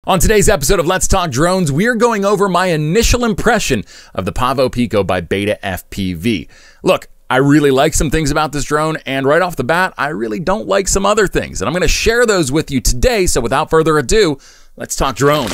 On today's episode of Let's Talk Drones, we're going over my initial impression of the Pavo Pico by BETAFPV. Look, I really like some things about this drone, and right off the bat, I really don't like some other things. And I'm going to share those with you today, so without further ado, let's talk drones.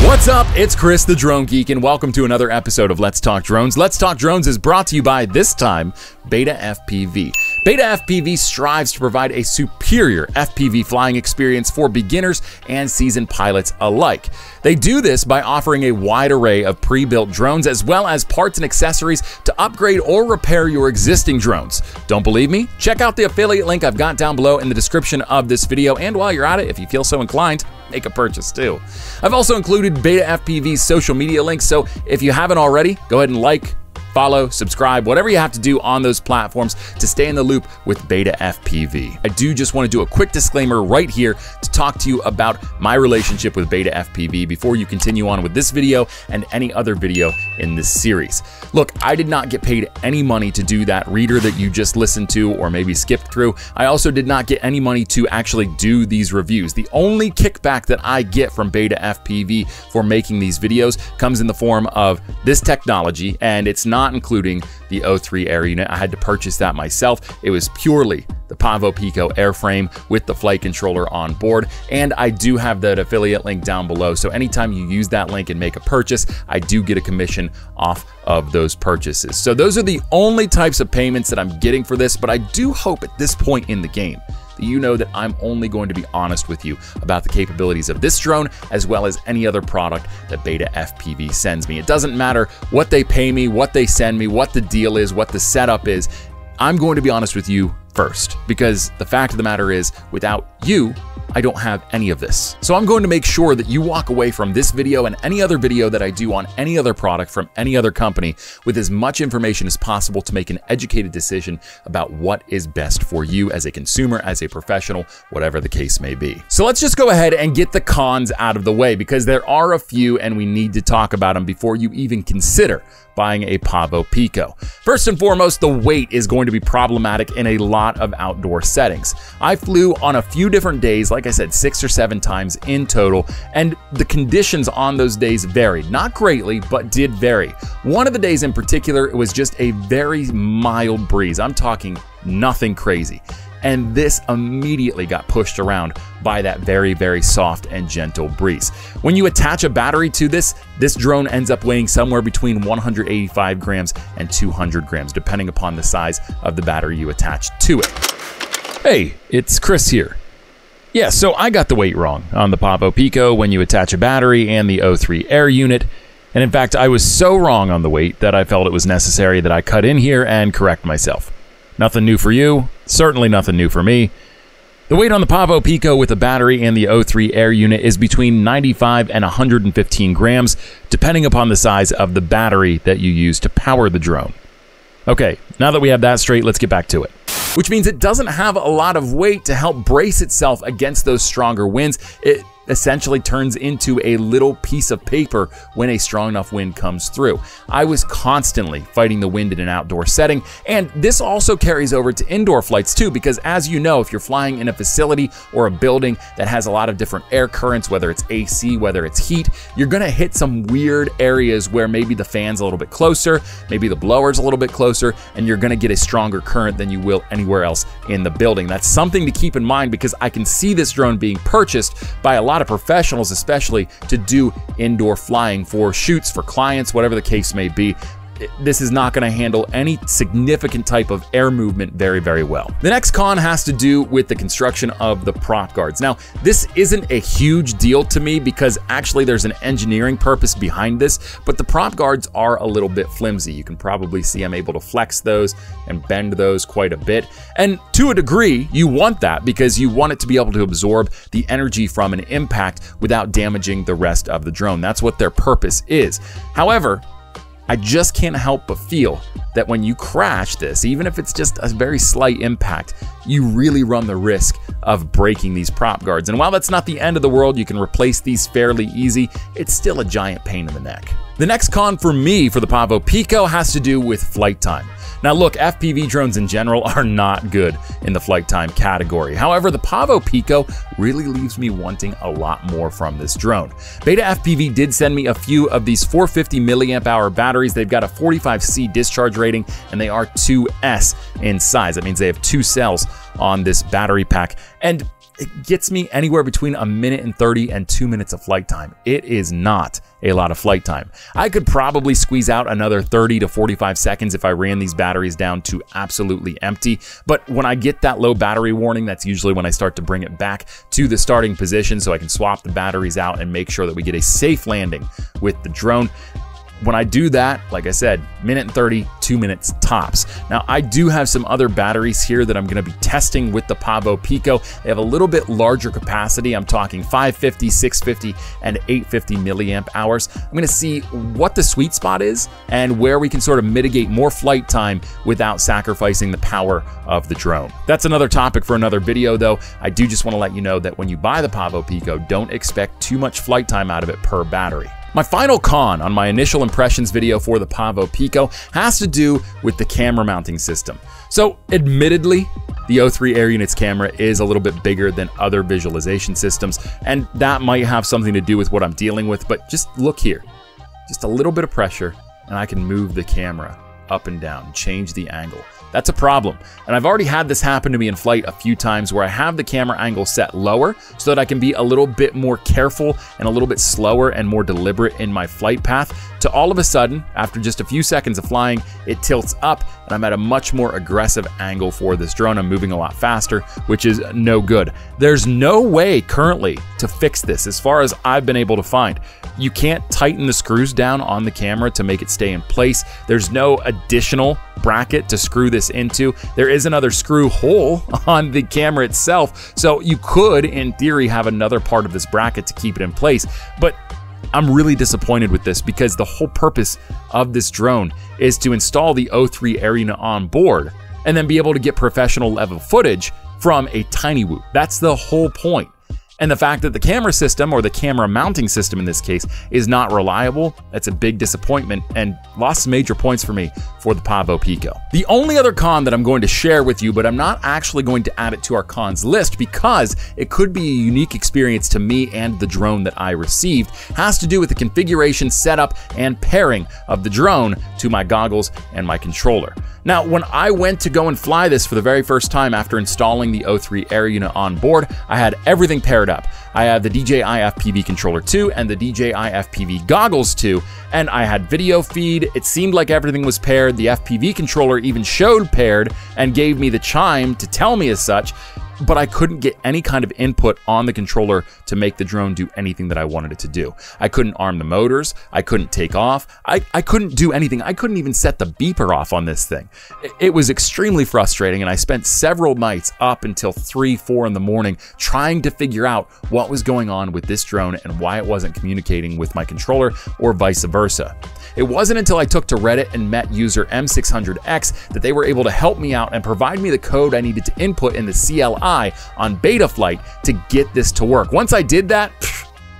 What's up? It's Chris, the Drone Geek, and welcome to another episode of Let's Talk Drones. Let's Talk Drones is brought to you by, this time, BETAFPV. BETAFPV strives to provide a superior FPV flying experience for beginners and seasoned pilots alike. They do this by offering a wide array of pre-built drones as well as parts and accessories to upgrade or repair your existing drones. Don't believe me? Check out the affiliate link I've got down below in the description of this video, and while you're at it, if you feel so inclined, make a purchase too. I've also included BETAFPV's social media links, so if you haven't already, go ahead and like, follow, subscribe, whatever you have to do on those platforms to stay in the loop with BETAFPV. I do just want to do a quick disclaimer right here to talk to you about my relationship with BETAFPV before you continue on with this video and any other video in this series. Look, I did not get paid any money to do that reader that you just listened to or maybe skipped through. I also did not get any money to actually do these reviews. The only kickback that I get from BETAFPV for making these videos comes in the form of this technology, and it's not including the O3 Air Unit. I had to purchase that myself. It was purely the Pavo Pico airframe with the flight controller on board, and I do have that affiliate link down below, so anytime you use that link and make a purchase, I do get a commission off of those purchases. So those are the only types of payments that I'm getting for this, but I do hope at this point in the game that you know that I'm only going to be honest with you about the capabilities of this drone as well as any other product that BETAFPV sends me. It doesn't matter what they pay me, what they send me, what the deal is, what the setup is. I'm going to be honest with you first, because the fact of the matter is, without you, I don't have any of this. So I'm going to make sure that you walk away from this video and any other video that I do on any other product from any other company with as much information as possible to make an educated decision about what is best for you as a consumer, as a professional, whatever the case may be. So let's just go ahead and get the cons out of the way, because there are a few and we need to talk about them before you even consider buying a Pavo Pico. First and foremost, the weight is going to be problematic in a lot of outdoor settings. I flew on a few different days, like I said, 6 or 7 times in total, and the conditions on those days varied. Not greatly, but did vary. One of the days in particular, it was just a very mild breeze. I'm talking nothing crazy. And this immediately got pushed around by that very, very soft and gentle breeze. When you attach a battery to this drone ends up weighing somewhere between 185 grams and 200 grams, depending upon the size of the battery you attach to it. Hey, it's Chris here. Yeah, so I got the weight wrong on the Pavo Pico when you attach a battery and the O3 Air Unit. And in fact, I was so wrong on the weight that I felt it was necessary that I cut in here and correct myself. Nothing new for you, certainly nothing new for me. The weight on the Pavo Pico with the battery and the O3 Air Unit is between 95 and 115 grams, depending upon the size of the battery that you use to power the drone. Okay, now that we have that straight, let's get back to it. Which means it doesn't have a lot of weight to help brace itself against those stronger winds. It essentially turns into a little piece of paper when a strong enough wind comes through. I was constantly fighting the wind in an outdoor setting, and this also carries over to indoor flights too, because as you know, if you're flying in a facility or a building that has a lot of different air currents, whether it's AC, whether it's heat, you're gonna hit some weird areas where maybe the fan's a little bit closer, maybe the blower's a little bit closer, and you're gonna get a stronger current than you will anywhere else in the building. That's something to keep in mind, because I can see this drone being purchased by a lot of professionals, especially to do indoor flying for shoots, for clients, whatever the case may be. This is not going to handle any significant type of air movement very, very well. The next con has to do with the construction of the prop guards. Now, this isn't a huge deal to me because actually there's an engineering purpose behind this, but the prop guards are a little bit flimsy. You can probably see I'm able to flex those and bend those quite a bit. And to a degree, you want that because you want it to be able to absorb the energy from an impact without damaging the rest of the drone. That's what their purpose is. However, I just can't help but feel that when you crash this, even if it's just a very slight impact, you really run the risk of breaking these prop guards. And while that's not the end of the world, you can replace these fairly easy, it's still a giant pain in the neck. The next con for me for the Pavo Pico has to do with flight time. Now look, FPV drones in general are not good in the flight time category. However, the Pavo Pico really leaves me wanting a lot more from this drone. BETAFPV did send me a few of these 450 milliamp hour batteries. They've got a 45C discharge rating and they are 2S in size. That means they have 2 cells on this battery pack. And it gets me anywhere between 1:30 and 2 minutes of flight time. It is not a lot of flight time. I could probably squeeze out another 30 to 45 seconds if I ran these batteries down to absolutely empty. But when I get that low battery warning, that's usually when I start to bring it back to the starting position so I can swap the batteries out and make sure that we get a safe landing with the drone. When I do that, like I said, 1:30, 2 minutes tops. Now, I do have some other batteries here that I'm gonna be testing with the Pavo Pico. They have a little bit larger capacity. I'm talking 550, 650, and 850 milliamp hours. I'm gonna see what the sweet spot is and where we can sort of mitigate more flight time without sacrificing the power of the drone. That's another topic for another video though. I do just wanna let you know that when you buy the Pavo Pico, don't expect too much flight time out of it per battery. My final con on my initial impressions video for the Pavo Pico has to do with the camera mounting system. So admittedly, the O3 Air Unit's camera is a little bit bigger than other visualization systems, and that might have something to do with what I'm dealing with, but just look here. Just a little bit of pressure, and I can move the camera up and down, change the angle. That's a problem. And I've already had this happen to me in flight a few times where I have the camera angle set lower so that I can be a little bit more careful and a little bit slower and more deliberate in my flight path, to all of a sudden, after just a few seconds of flying, it tilts up and I'm at a much more aggressive angle for this drone. I'm moving a lot faster, which is no good. There's no way currently to fix this as far as I've been able to find. You can't tighten the screws down on the camera to make it stay in place. There's no additional bracket to screw this into. There is another screw hole on the camera itself, so you could, in theory, have another part of this bracket to keep it in place. But I'm really disappointed with this because the whole purpose of this drone is to install the O3 Air Unit on board and then be able to get professional level footage from a TINYWHOOP. That's the whole point. And the fact that the camera system, or the camera mounting system in this case, is not reliable, that's a big disappointment and lost major points for me for the Pavo Pico. The only other con that I'm going to share with you, but I'm not actually going to add it to our cons list because it could be a unique experience to me and the drone that I received, has to do with the configuration, setup, and pairing of the drone to my goggles and my controller. Now, when I went to go and fly this for the very first time after installing the O3 Air Unit on board, I had everything paired up. I had the DJI FPV controller 2 and the DJI FPV goggles 2, and I had video feed. It seemed like everything was paired. The FPV controller even showed paired and gave me the chime to tell me as such, but I couldn't get any kind of input on the controller to make the drone do anything that I wanted it to do. I couldn't arm the motors, I couldn't take off, I couldn't do anything. I couldn't even set the beeper off on this thing. It was extremely frustrating, and I spent several nights up until 3, 4 in the morning trying to figure out what was going on with this drone and why it wasn't communicating with my controller or vice versa. It wasn't until I took to Reddit and met user M600X that they were able to help me out and provide me the code I needed to input in the CLI on Betaflight to get this to work. Once I did that,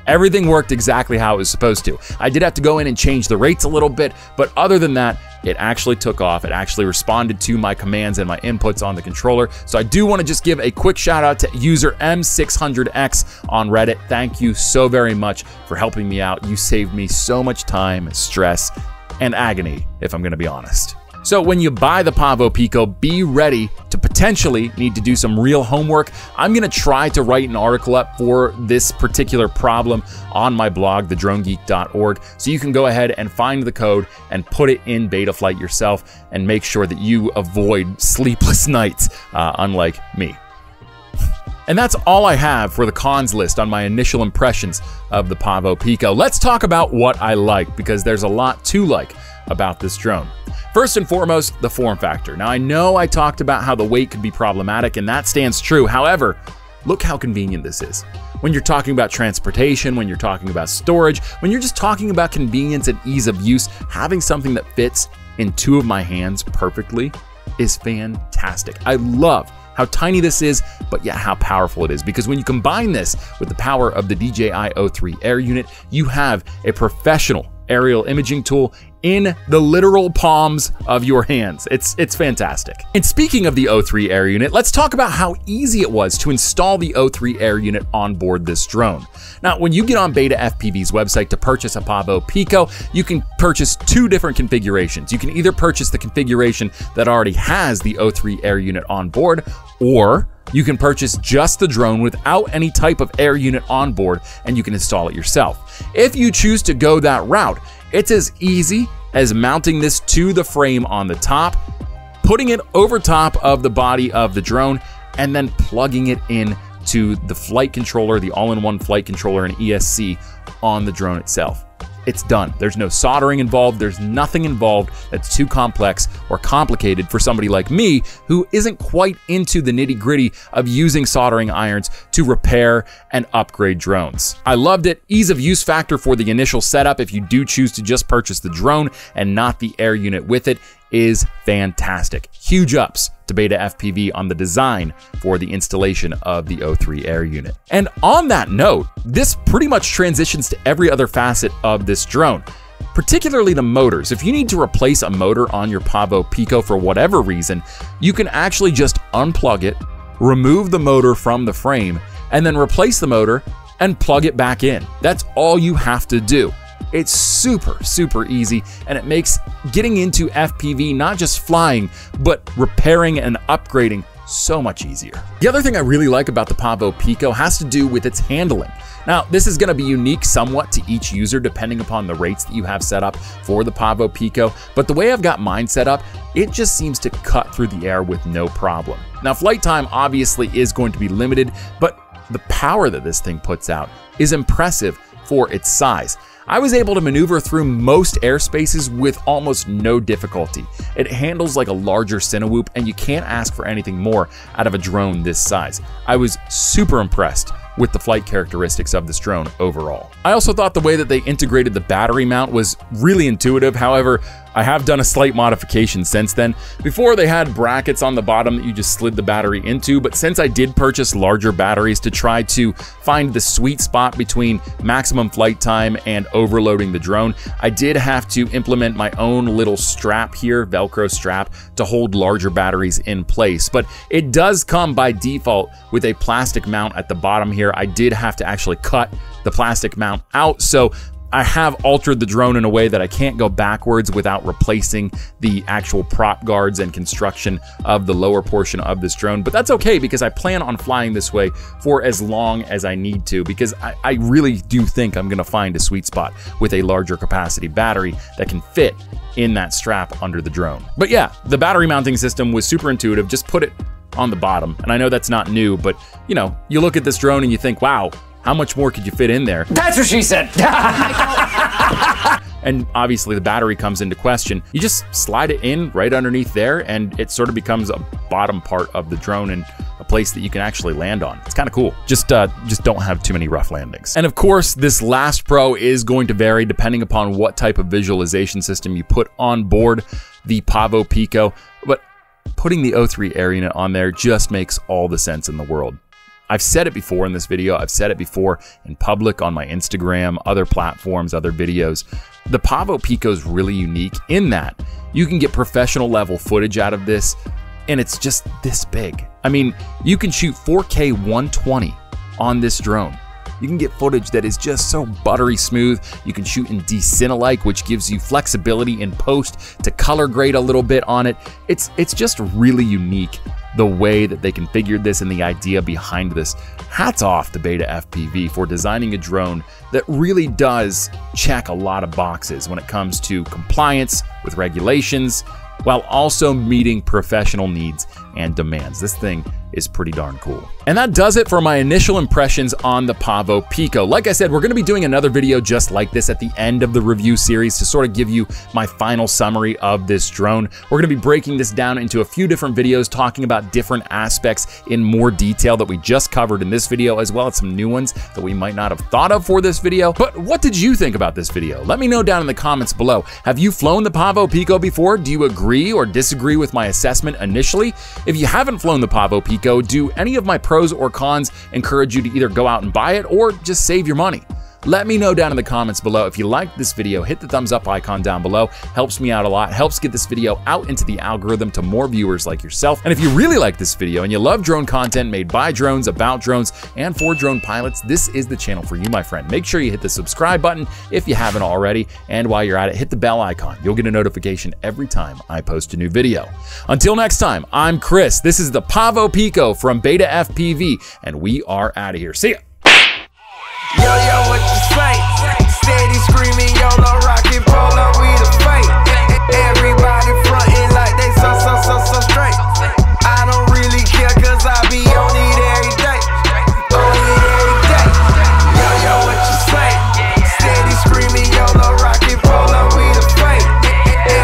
everything worked exactly how it was supposed to. I did have to go in and change the rates a little bit, but other than that, it actually took off. It actually responded to my commands and my inputs on the controller. So I do want to just give a quick shout out to user M600X on Reddit. Thank you so very much for helping me out. You saved me so much time, stress, and agony, if I'm going to be honest. So when you buy the Pavo Pico, be ready to potentially need to do some real homework. I'm gonna try to write an article up for this particular problem on my blog, thedronegeek.org, so you can go ahead and find the code and put it in Betaflight yourself and make sure that you avoid sleepless nights, unlike me. And that's all I have for the cons list on my initial impressions of the Pavo Pico. Let's talk about what I like, because there's a lot to like about this drone. First and foremost, the form factor. Now, I know I talked about how the weight could be problematic, and that stands true. However, look how convenient this is. When you're talking about transportation, when you're talking about storage, when you're just talking about convenience and ease of use, having something that fits in 2 of my hands perfectly is fantastic. I love how tiny this is, but yet how powerful it is, because when you combine this with the power of the DJI O3 Air Unit, you have a professional aerial imaging tool in the literal palms of your hands. It's fantastic. And speaking of the O3 Air Unit, let's talk about how easy it was to install the O3 Air Unit on board this drone. Now, when you get on BETAFPV's website to purchase a Pavo Pico, you can purchase two different configurations. You can either purchase the configuration that already has the O3 Air Unit on board, or you can purchase just the drone without any type of air unit on board, and you can install it yourself. If you choose to go that route, it's as easy as mounting this to the frame on the top, putting it over top of the body of the drone, and then plugging it in to the flight controller, the all-in-one flight controller and ESC on the drone itself. It's done. There's no soldering involved. There's nothing involved that's too complex or complicated for somebody like me who isn't quite into the nitty-gritty of using soldering irons to repair and upgrade drones. I loved it. Ease of use factor for the initial setup, if you do choose to just purchase the drone and not the air unit with it, is fantastic. Huge ups to BETAFPV on the design for the installation of the O3 Air Unit. And on that note, this pretty much transitions to every other facet of this drone, particularly the motors. If you need to replace a motor on your Pavo Pico for whatever reason, you can actually just unplug it, remove the motor from the frame, and then replace the motor and plug it back in. That's all you have to do. It's super, super easy, and it makes getting into FPV not just flying, but repairing and upgrading so much easier. The other thing I really like about the Pavo Pico has to do with its handling. Now, this is gonna be unique somewhat to each user depending upon the rates that you have set up for the Pavo Pico, but the way I've got mine set up, it just seems to cut through the air with no problem. Now, flight time obviously is going to be limited, but the power that this thing puts out is impressive for its size. I was able to maneuver through most airspaces with almost no difficulty. It handles like a larger TINYWHOOP, and you can't ask for anything more out of a drone this size. I was super impressed with the flight characteristics of this drone overall. I also thought the way that they integrated the battery mount was really intuitive. However, I have done a slight modification since then. Before, they had brackets on the bottom that you just slid the battery into, but since I did purchase larger batteries to try to find the sweet spot between maximum flight time and overloading the drone, I did have to implement my own little strap here, Velcro strap, to hold larger batteries in place. But it does come by default with a plastic mount at the bottom here. I did have to actually cut the plastic mount out, so I have altered the drone in a way that I can't go backwards without replacing the actual prop guards and construction of the lower portion of this drone. But that's okay, because I plan on flying this way for as long as I need to, because I really do think I'm gonna find a sweet spot with a larger capacity battery that can fit in that strap under the drone. But yeah, the battery mounting system was super intuitive. Just put it on the bottom. And I know that's not new, but you know, you look at this drone and you think, wow, how much more could you fit in there? That's what she said. And obviously the battery comes into question. You just slide it in right underneath there, and it sort of becomes a bottom part of the drone and a place that you can actually land on. It's kind of cool. Just don't have too many rough landings. And of course, this last pro is going to vary depending upon what type of visualization system you put on board the Pavo Pico, but putting the O3 Air Unit on there just makes all the sense in the world. I've said it before in this video, I've said it before in public on my Instagram, other platforms, other videos. The Pavo Pico is really unique in that you can get professional level footage out of this, and it's just this big. I mean, you can shoot 4K 120 on this drone. You can get footage that is just so buttery smooth. You can shoot in Cine-like, which gives you flexibility in post to color grade a little bit on it. It's just really unique the way that they configured this and the idea behind this. Hats off to BETAFPV for designing a drone that really does check a lot of boxes when it comes to compliance with regulations, while also meeting professional needs and demands. This thing is pretty darn cool. And that does it for my initial impressions on the Pavo Pico. Like I said, we're gonna be doing another video just like this at the end of the review series to sort of give you my final summary of this drone. We're gonna be breaking this down into a few different videos, talking about different aspects in more detail that we just covered in this video, as well as some new ones that we might not have thought of for this video. But what did you think about this video? Let me know down in the comments below. Have you flown the Pavo Pico before? Do you agree or disagree with my assessment initially? If you haven't flown the Pavo Pico, do any of my pros or cons encourage you to either go out and buy it or just save your money? Let me know down in the comments below. If you liked this video, hit the thumbs up icon down below. Helps me out a lot, helps get this video out into the algorithm to more viewers like yourself. And if you really like this video and you love drone content made by drones, about drones, and for drone pilots, this is the channel for you, my friend. Make sure you hit the subscribe button if you haven't already, and while you're at it, hit the bell icon. You'll get a notification every time I post a new video. Until next time, I'm Chris. This is the Pavo Pico from BETAFPV, and we are out of here. See ya!